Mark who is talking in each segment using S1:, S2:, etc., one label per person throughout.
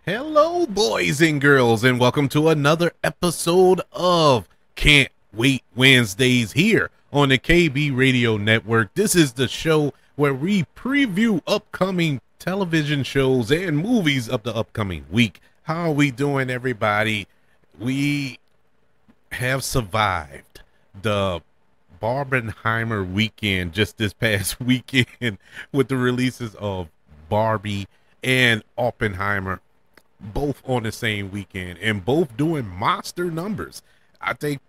S1: Hello, boys and girls, and welcome to another episode of Can't Wait Wednesdays here on the KB Radio Network. This is the show where we preview upcoming television shows and movies of the upcoming week. How are we doing, everybody? We have survived the Barbenheimer weekend just this past weekend with the releases of Barbie and Oppenheimer, both on the same weekend and both doing monster numbers. I think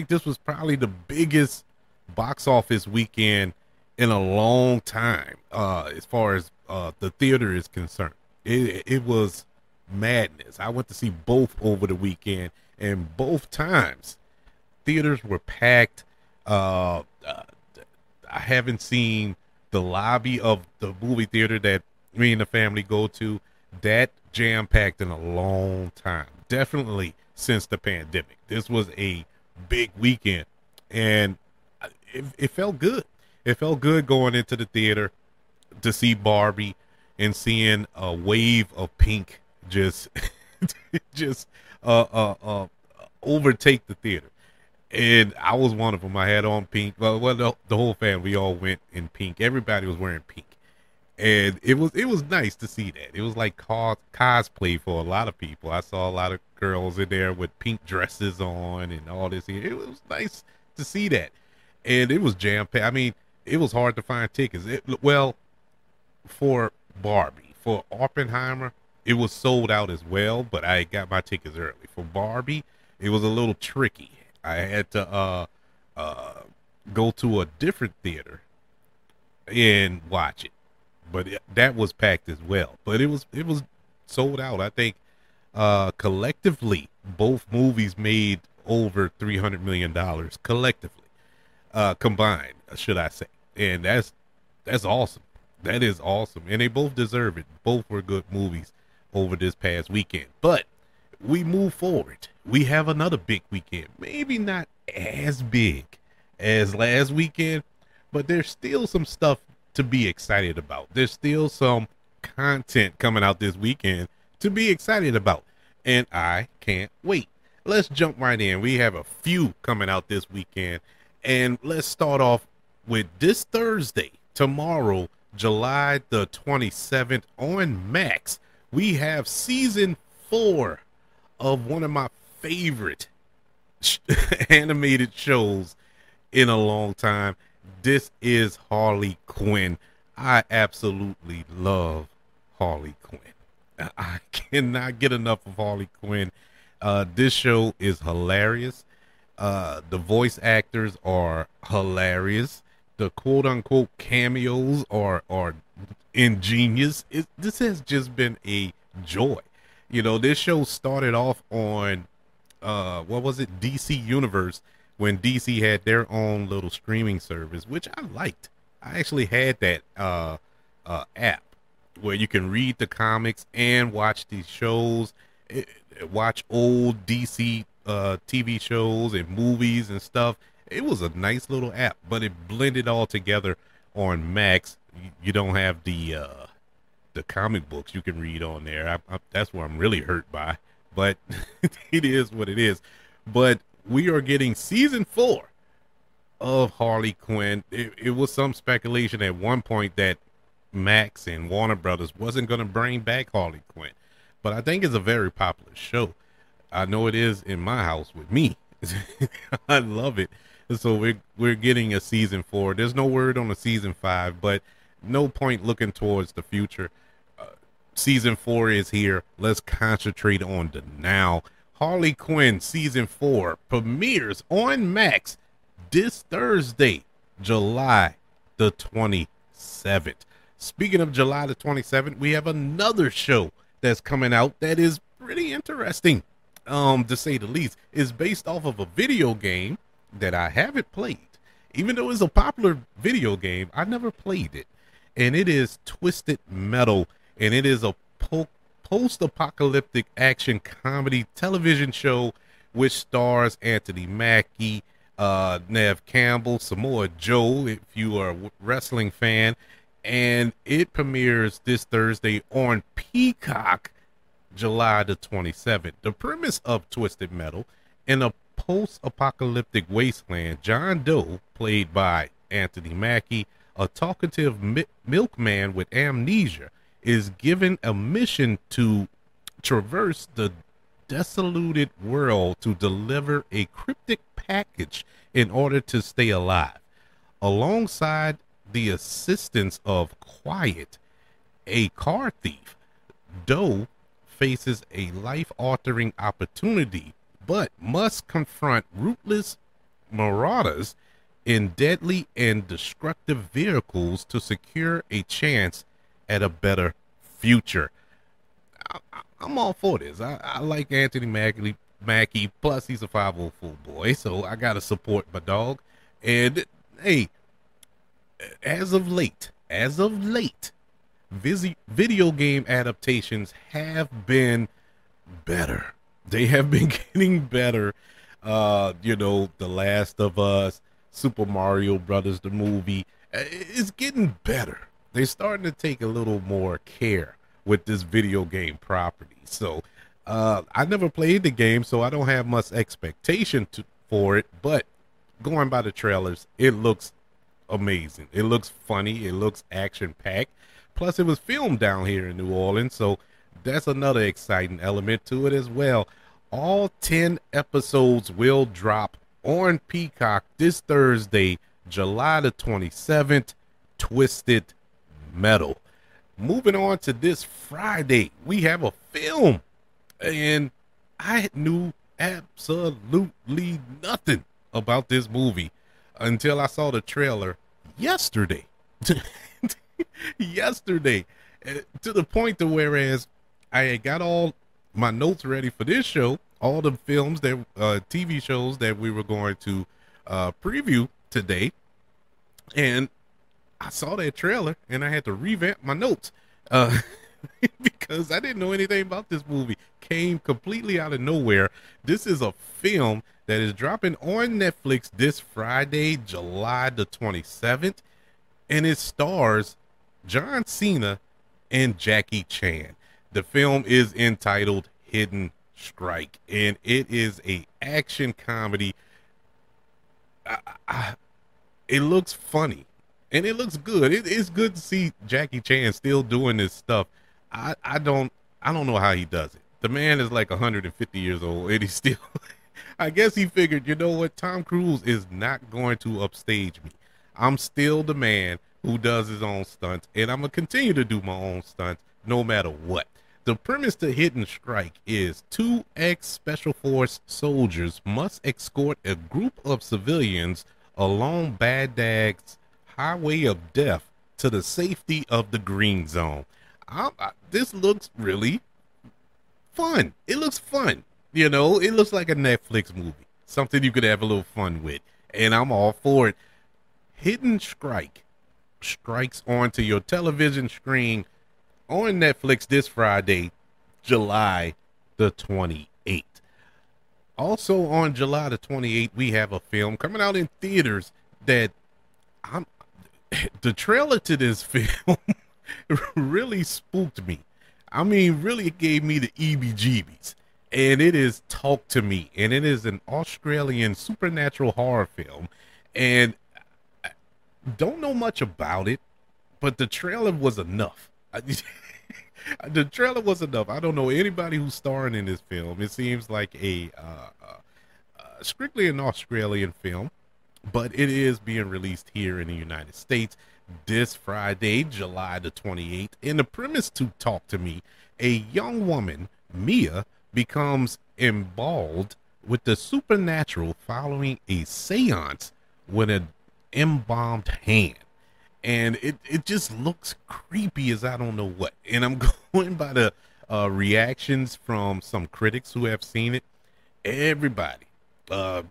S1: this was probably the biggest box office weekend in a long time, as far as the theater is concerned. It was madness. I went to see both over the weekend, and both times theaters were packed. I haven't seen the lobby of the movie theater that me and the family go to that jam packed in a long time. Definitely since the pandemic. This was a big weekend, and it felt good. It felt good going into the theater to see Barbie and seeing a wave of pink just just overtake the theater. And I was one of them. I had on pink. Well, the whole family, we all went in pink. Everybody was wearing pink, and it was nice to see that. It was like cosplay for a lot of people. I saw a lot of girls in there with pink dresses on and all this. It was nice to see that, and it was jam packed. I mean, it was hard to find tickets. Well, for Barbie, for Oppenheimer, it was sold out as well, but I got my tickets early. For Barbie, it was a little tricky. I had to go to a different theater and watch it, but that was packed as well. But it was sold out. I think collectively both movies made over $300 million collectively, combined, should I say? And that's awesome. That is awesome, and they both deserve it. Both were good movies over this past weekend. But we move forward. We have another big weekend. Maybe not as big as last weekend, but there's still some stuff to be excited about. There's still some content coming out this weekend to be excited about, and I can't wait. Let's jump right in. We have a few coming out this weekend, and let's start off with this Thursday, tomorrow, July the 27th on Max. We have season 4 of one of my favorite animated shows in a long time. This is Harley Quinn. I absolutely love Harley Quinn. I cannot get enough of Harley Quinn. This show is hilarious. The voice actors are hilarious. The quote unquote cameos are ingenious. This has just been a joy. You know, this show started off on what was it, DC Universe, when DC had their own little streaming service, which I liked. I actually had that app where you can read the comics and watch these shows, watch old DC TV shows and movies and stuff. It was a nice little app, but it blended all together on Max. You don't have the comic books you can read on there. That's where I'm really hurt by, but it is what it is. But we are getting season 4 of Harley Quinn. It was some speculation at one point that Max and Warner Brothers wasn't going to bring back Harley Quinn, but I think it's a very popular show. I know it is in my house with me. I love it. So we're getting a season 4. There's no word on a season 5, but no point looking towards the future. Season 4 is here. Let's concentrate on the now. Harley Quinn season 4 premieres on Max this Thursday, July the 27th. Speaking of July the 27th, we have another show that's coming out that is pretty interesting, to say the least. It's based off of a video game that I haven't played. Even though it's a popular video game, I never played it. And it is Twisted Metal, and it is a post-apocalyptic action comedy television show which stars Anthony Mackie, Nev Campbell, Samoa Joe, if you are a wrestling fan, and it premieres this Thursday on Peacock July the 27th. The premise of Twisted Metal: in a post-apocalyptic wasteland, John Doe, played by Anthony Mackie, a talkative milkman with amnesia, is given a mission to traverse the desolated world to deliver a cryptic package in order to stay alive. Alongside the assistance of Quiet, a car thief, Doe faces a life-altering opportunity, but must confront ruthless marauders in deadly and destructive vehicles to secure a chance at a better future. I'm all for this. I like Anthony Mackie. Plus, he's a 504 boy, so I gotta support my dog. And hey, as of late, video game adaptations have been better. They have been getting better. The Last of Us, Super Mario Brothers, the movie, it's getting better. They're starting to take a little more care with this video game property. So, I never played the game, so I don't have much expectation for it. But going by the trailers, it looks amazing. It looks funny. It looks action packed. Plus, it was filmed down here in New Orleans, so that's another exciting element to it as well. All 10 episodes will drop on Peacock this Thursday, July the 27th. Twisted Metal. Moving on to this Friday, we have a film, and I knew absolutely nothing about this movie until I saw the trailer yesterday. Yesterday, to the point to whereas I had got all my notes ready for this show, all the films that TV shows that we were going to preview today, and I saw that trailer and I had to revamp my notes because I didn't know anything about this movie. Came completely out of nowhere. This is a film that is dropping on Netflix this Friday, July the 27th, and it stars John Cena and Jackie Chan. The film is entitled Hidden Strike, and it is a action comedy. It looks funny and it looks good. It's good to see Jackie Chan still doing this stuff. I don't know how he does it. The man is like 150 years old and he's still I guess he figured, you know what, Tom Cruise is not going to upstage me. I'm still the man who does his own stunts, and I'm gonna continue to do my own stunts no matter what. The premise to Hidden Strike is two ex-Special Force soldiers must escort a group of civilians along Baghdad's highway of death to the safety of the Green Zone. This looks really fun. It looks fun. It looks like a Netflix movie, something you could have a little fun with, and I'm all for it. Hidden Strike strikes onto your television screen on Netflix this Friday, July the 28th. Also on July the 28th, we have a film coming out in theaters that the trailer to this film really spooked me. I mean, really it gave me the EBGBs. And it is Talk to Me, and it is an Australian supernatural horror film. And I don't know much about it, but the trailer was enough. The trailer was enough. I don't know anybody who's starring in this film. It seems like a strictly an Australian film, but it is being released here in the United States this Friday, July the 28th. In the premise to Talk to Me, a young woman, Mia, becomes emballed with the supernatural following a seance with an embalmed hand. And it just looks creepy as I don't know what. And I'm going by the reactions from some critics who have seen it. Everybody,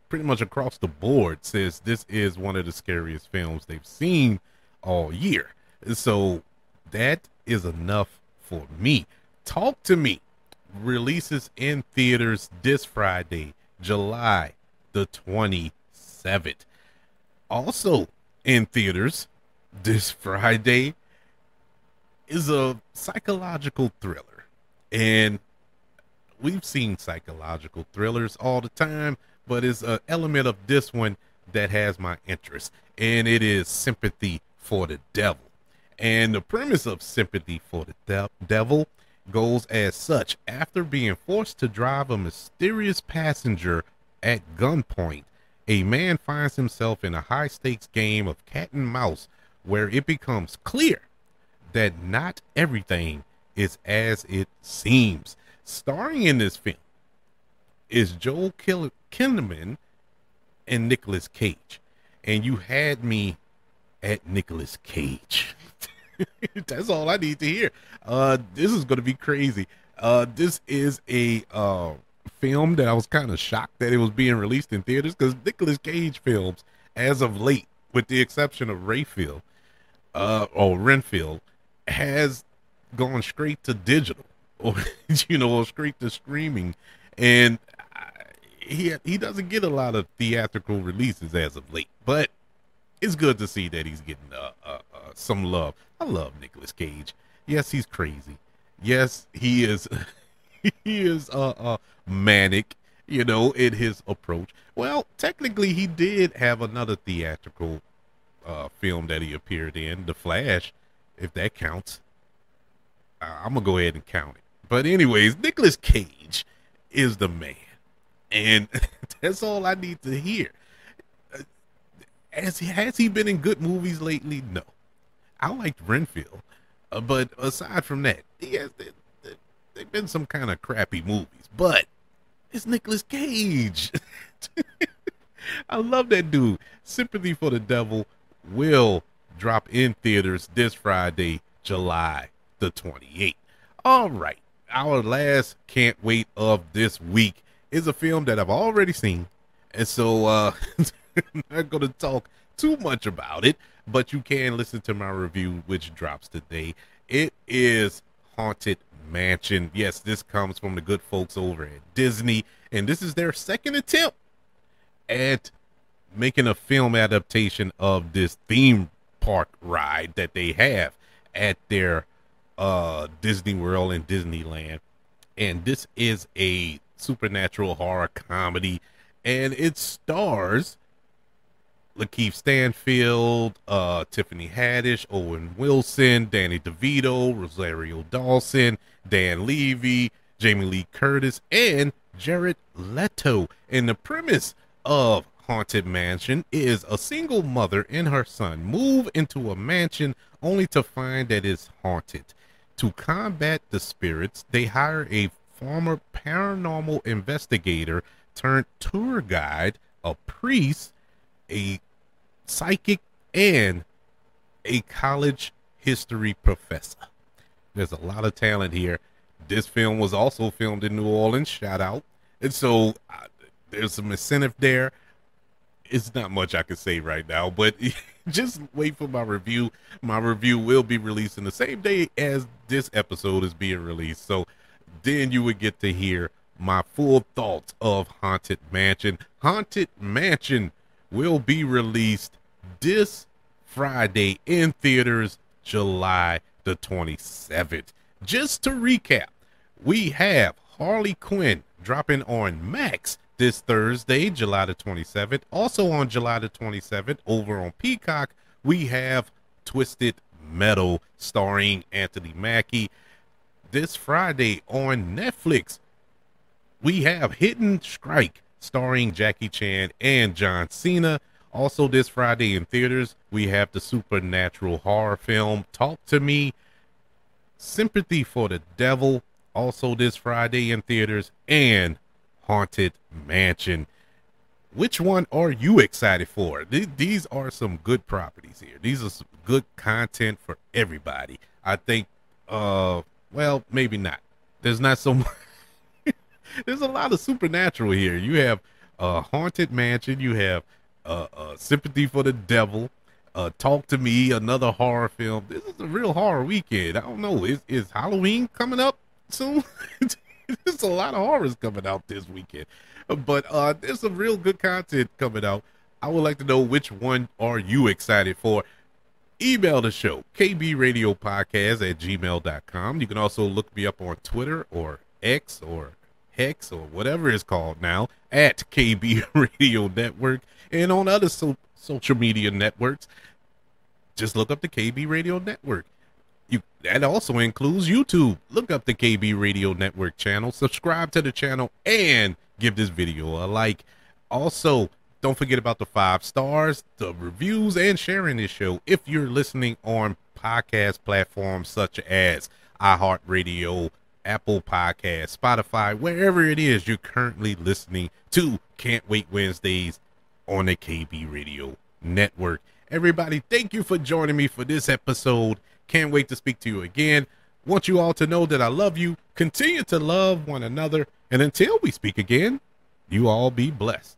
S1: pretty much across the board, says this is one of the scariest films they've seen all year. So that is enough for me. Talk to Me releases in theaters this Friday, July the 27th. Also in theaters this Friday is a psychological thriller, and we've seen psychological thrillers all the time, but it's an element of this one that has my interest, and it is Sympathy for the Devil. And the premise of Sympathy for the Devil goes as such. After being forced to drive a mysterious passenger at gunpoint, a man finds himself in a high-stakes game of cat and mouse where it becomes clear that not everything is as it seems. Starring in this film is Joel Kinnaman and Nicolas Cage. And you had me at Nicolas Cage. That's all I need to hear. This is going to be crazy. This is a film that I was kind of shocked that it was being released in theaters, because Nicolas Cage films, as of late, with the exception of Renfield, has gone straight to digital, or or straight to streaming, and he doesn't get a lot of theatrical releases as of late. But it's good to see that he's getting some love. I love Nicolas Cage. Yes, he's crazy. Yes, he is. He is manic, in his approach. Well, technically, he did have another theatrical film that he appeared in, The Flash, if that counts. I'm gonna go ahead and count it. But anyways, Nicolas Cage is the man, and that's all I need to hear. Has he been in good movies lately? No. I liked Renfield, but aside from that, they've been some kind of crappy movies. But it's Nicolas Cage. I love that dude. Sympathy for the Devil will drop in theaters this Friday, July the 28th. All right, our last can't wait of this week is a film that I've already seen, and so I'm not going to talk too much about it, but you can listen to my review, which drops today. It is Haunted Mansion. Yes, this comes from the good folks over at Disney, and this is their second attempt at making a film adaptation of this theme park ride that they have at their Disney World and Disneyland. And this is a supernatural horror comedy, and it stars Lakeith Stanfield, Tiffany Haddish, Owen Wilson, Danny DeVito, Rosario Dawson, Dan Levy, Jamie Lee Curtis, and Jared Leto. And the premise of Haunted Mansion is a single mother and her son move into a mansion only to find that it's haunted. To combat the spirits, they hire a former paranormal investigator turned tour guide, a priest, a psychic, and a college history professor. There's a lot of talent here. This film was also filmed in New Orleans, shout out. And so there's some incentive there. It's not much I can say right now, but just wait for my review. My review will be released in the same day as this episode is being released. So then you would get to hear my full thoughts of Haunted Mansion. Haunted Mansion will be released this Friday in theaters, July the 27th. Just to recap, we have Harley Quinn dropping on Max this Thursday, July the 27th. Also on July the 27th, over on Peacock, we have Twisted Metal starring Anthony Mackie. This Friday on Netflix, we have Hidden Strike starring Jackie Chan and John Cena. Also this Friday in theaters, we have the supernatural horror film Talk to Me. Sympathy for the Devil, also this Friday in theaters, and Haunted Mansion. Which one are you excited for? These are some good properties here. These are some good content for everybody. I think, well, maybe not. There's not so much. There's a lot of supernatural here. You have Haunted Mansion. You have Sympathy for the Devil. Talk to Me, another horror film. This is a real horror weekend. I don't know. Is Halloween coming up soon? There's a lot of horrors coming out this weekend. But there's some real good content coming out. I would like to know, which one are you excited for? Email the show, kbradiopodcast@gmail.com. You can also look me up on Twitter or X or Hex, or whatever it's called now, at KB Radio Network, and on other social media networks. Just look up the KB Radio Network. That also includes YouTube. Look up the KB Radio Network channel, subscribe to the channel, and give this video a like. Also, don't forget about the 5 stars, the reviews, and sharing this show if you're listening on podcast platforms such as iHeartRadio, Apple Podcasts, Spotify, wherever it is you're currently listening to Can't Wait Wednesdays on the KB Radio Network. Everybody, thank you for joining me for this episode. Can't wait to speak to you again. Want you all to know that I love you. Continue to love one another. And until we speak again, you all be blessed.